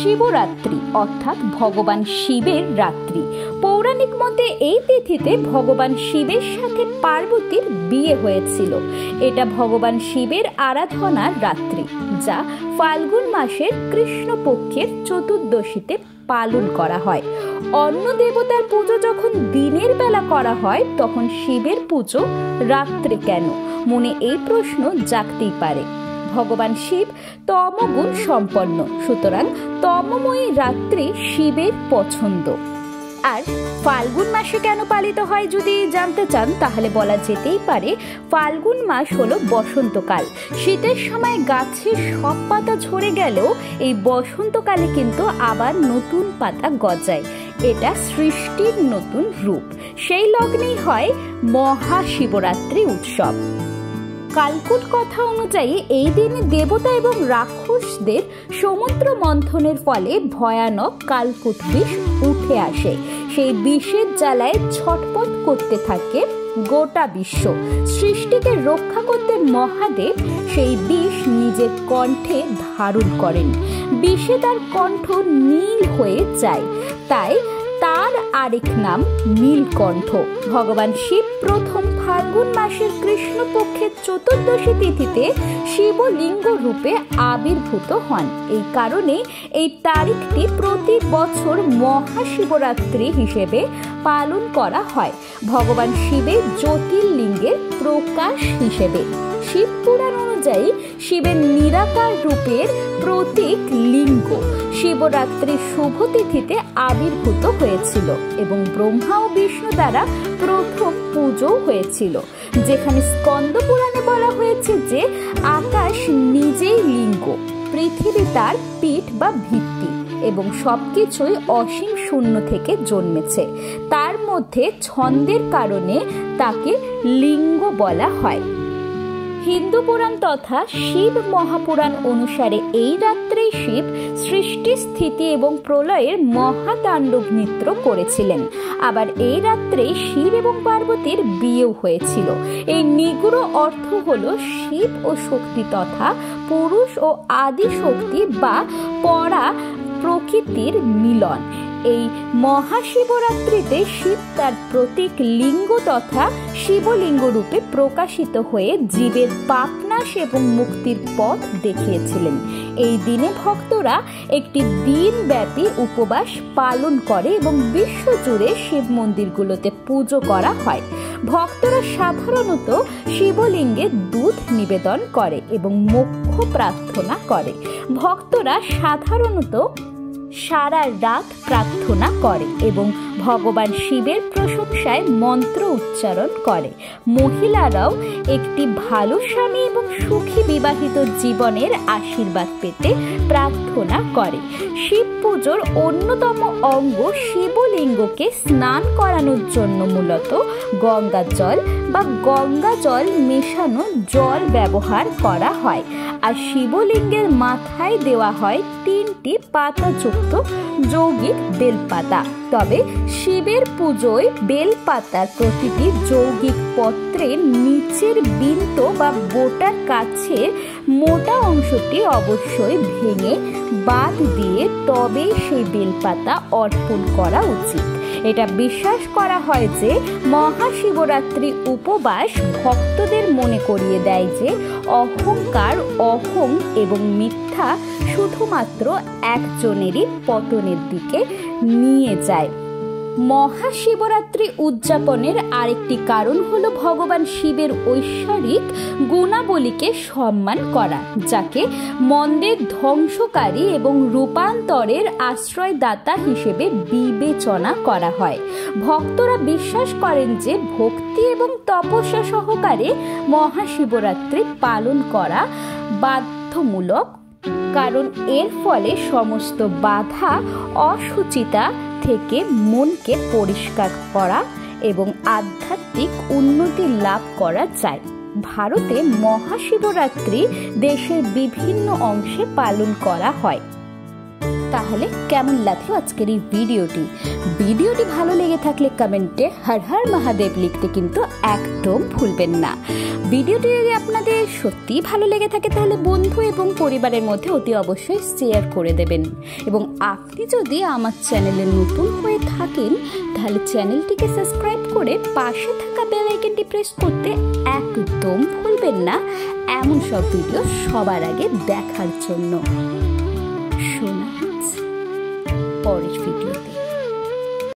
শিবরাত্রি অর্থাৎ ভগবান শিবের রাত্রি। পৌরাণিক মতে এই তিথিতে ভগবান শিবের সাথে পার্বতীর বিয়ে হয়েছিল। এটা ভগবান শিবের আরাধনার রাত্রি, যা ফাল্গুন মাসের কৃষ্ণপক্ষের চতুর্দশীতে পালন করা হয়। অন্য দেবতার পুজো যখন দিনের বেলা করা হয়, তখন শিবের পুজো রাত্রে কেন? মনে এই প্রশ্ন জাগতেই পারে। ভগবান শিব তমগুণ সম্পন্ন, সুতরাং তমময়ী রাত্রি শিবের পছন্দ। আর ফাল্গুন মাসে কেন পালিত হয় যদি জানতে চান, তাহলে বলা যেতেই পারে ফাল্গুন মাস হলো বসন্তকাল। শীতের সময় গাছে সব পাতা ঝরে গেলেও এই বসন্তকালে কিন্তু আবার নতুন পাতা গজায়। এটা সৃষ্টির নতুন রূপ। সেই লগ্নেই হয় মহাশিবরাত্রি উৎসব। কালকুট কথা অনুযায়ী এই দিনে দেবতা এবং রাক্ষসদের সমুদ্র মন্থনের ফলে ভয়ানক কালকুট বিষ উঠে আসে। সেই বিষের জ্বালায় ছটপট করতে থাকে গোটা বিশ্ব। সৃষ্টিকে রক্ষা করতে মহাদেব সেই বিষ নিজের কণ্ঠে ধারণ করেন। বিষে তার কণ্ঠ নীল হয়ে যায়, তাই তার আরেক নাম নীলকণ্ঠ। ভগবান শিব প্রথম ফাল্গুন মাসের কৃষ্ণপক্ষের চতুর্দশী তিথিতে শিবলিঙ্গ রূপে আবির্ভূত হন। এই কারণে এই তারিখটি প্রতি বছর মহাশিবরাত্রি হিসেবে পালন করা হয়, ভগবান শিবের জ্যোতির্লিঙ্গের প্রকাশ হিসেবে। শিব পুরাণ অনুযায়ী শিবের নিরাকার রূপের প্রতীক লিঙ্গ শিবরাত্রির শুভ তিথিতে আবির্ভূত হয়েছিল এবং ব্রহ্মা ও বিষ্ণু দ্বারা প্রথম পুজো হয়েছিল। যেখানে স্কন্দ পুরাণে বলা হয়েছে যে আকাশ নিজেই লিঙ্গ, পৃথিবী তার পিঠ বা ভিত্তি এবং সবকিছুই অসীম শূন্য থেকে জন্মেছে। তার মধ্যে ছন্দের কারণে তাকে লিঙ্গ বলা হয়। হিন্দু পুরাণ তথা শিব মহাপুরাণ অনুসারে এই রাত্রেই শিব সৃষ্টি, স্থিতি এবং প্রলয়ের মহাতাণ্ডব নৃত্য করেছিলেন। আবার এই রাত্রেই শিব এবং পার্বতীর বিয়েও হয়েছিল। এই নিগুড় অর্থ হলো শিব ও শক্তি তথা পুরুষ ও আদি শক্তি বা পরা প্রকৃতির মিলন। এই মহাশিবরাত্রিতে শিব তার প্রতীক লিঙ্গ তথা শিবলিঙ্গ রূপে প্রকাশিত হয়ে জীবের পাপনাশ এবং মুক্তির পথ দেখিয়েছিলেন। এই দিনে ভক্তরা একটি দিনব্যাপী উপবাস পালন করে এবং বিশ্বজুড়ে শিব মন্দিরগুলোতে পুজো করা হয়। ভক্তরা সাধারণত শিবলিঙ্গে দুধ নিবেদন করে এবং মোক্ষ প্রার্থনা করে। ভক্তরা সাধারণত সারা রাত প্রার্থনা করে এবং ভগবান শিবের প্রশংসায় মন্ত্র উচ্চারণ করে। মহিলারাও একটি ভালো স্বামী এবং সুখী বিবাহিত জীবনের আশীর্বাদ পেতে প্রার্থনা করে। শিব পুজোর অন্যতম অঙ্গ শিবলিঙ্গকে স্নান করানোর জন্য মূলত গঙ্গা জল বা গঙ্গা জল মেশানো জল ব্যবহার করা হয়। আর শিবলিঙ্গের মাথায় দেওয়া হয় 3টি পাতাযুক্ত যৌগিক বেলপাতা। তবে শিবের পুজোয় বেলপাতার প্রতিটি যৌগিক পত্রের নিচের বৃন্ত বা বোটার কাছে মোটা অংশটি অবশ্যই ভেঙে বাদ দিয়ে তবেই সেই বেলপাতা অর্পণ করা উচিত। এটা বিশ্বাস করা হয় যে মহাশিবরাত্রি উপবাস ভক্তদের মনে করিয়ে দেয় যে অহংকার, অহং এবং মিথ্যা শুধুমাত্র একজনেরই পতনের দিকে নিয়ে যায়। মহাশিবরাত্রি উদযাপনের আরেকটি কারণ হলো ভগবান শিবের ঐশ্বরিক গুণাবলীকে সম্মান করা, যাকে মন্দের ধ্বংসকারী এবং রূপান্তরের আশ্রয়দাতা হিসেবে বিবেচনা করা হয়। ভক্তরা বিশ্বাস করেন যে ভক্তি এবং তপস্যা সহকারে মহাশিবরাত্রি পালন করা বাধ্যমূলক, কারণ এর ফলে সমস্ত বাধা, অসুচিতা থেকে মনকে পরিষ্কার করা এবং আধ্যাত্মিক উন্নতি লাভ করা যায়। ভারতে মহাশিবরাত্রি দেশের বিভিন্ন অংশে পালন করা হয়। তাহলে কেমন লাগলো আজকের এই ভিডিওটি ভালো লেগে থাকলে কমেন্টে হর হর মহাদেব লিখতে কিন্তু একদম ভুলবেন না। ভিডিওটি যদি আপনাদের সত্যিই ভালো লেগে থাকে তাহলে বন্ধু এবং পরিবারের মধ্যে অতি অবশ্যই শেয়ার করে দেবেন। এবং আপনি যদি আমার চ্যানেলে নতুন হয়ে থাকেন তাহলে চ্যানেলটিকে সাবস্ক্রাইব করে পাশে থাকা বেল আইকনটি প্রেস করতে একদম ভুলবেন না, এমন সব ভিডিও সবার আগে দেখার জন্য। শোনা হচ্ছে পরের ভিডিওতে।